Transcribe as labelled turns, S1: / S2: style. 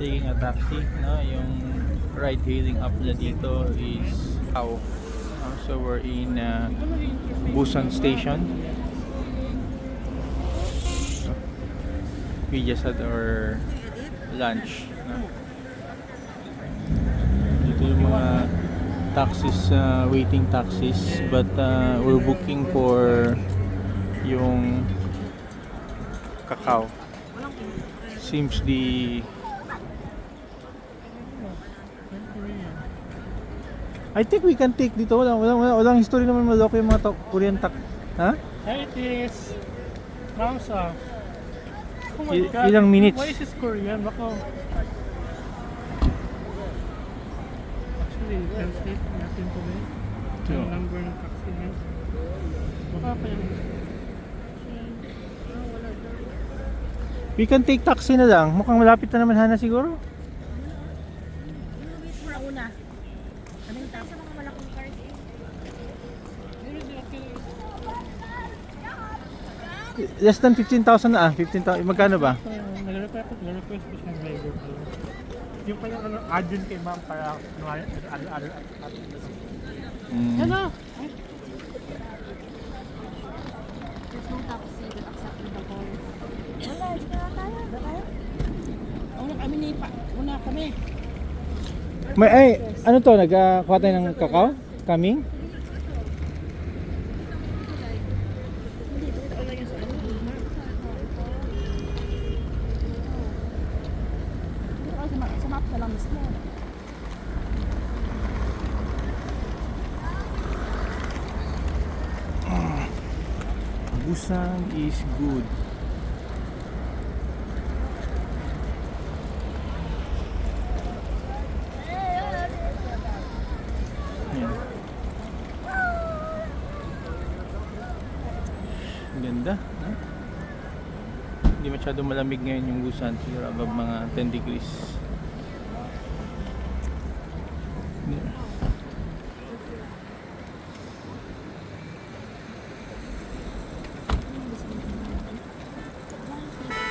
S1: taking a taxi, no? Yung ride hailing app na dito is How. So we're in Busan Station. So, we just had our lunch, no? Dito yung mga taxis, waiting taxis, but we're booking for yung Kakao. Seems the I think we can take dito. Walang history naman maloko yung mga Korean ha?
S2: It is Ramsa. Oh my God.
S1: Ilang minutes?
S2: Why is this Korean? Baka... Actually, translate natin to ba? Yung number ng taxi niya. Baka pa yung...
S1: We can take taxi na lang. Mukhang malapit na naman Hana siguro. Less than 15,000 na 15,000. Magkano ba?
S2: Nag-request ko siya driver pala. Yung pa yung add yun kay ma'am para ano. Hello!
S3: There's no taxi that accepted the call. Wala, hindi na tayo. Una kami una kami.
S1: Ano to? Nagkuha tayo ng kakao? Kaming?
S3: Sa map na lang mismo.
S1: Busan is good. Yan. Ang ganda, no? Hindi masyadong malamig ngayon yung Busan, siguro above mga 10 degrees.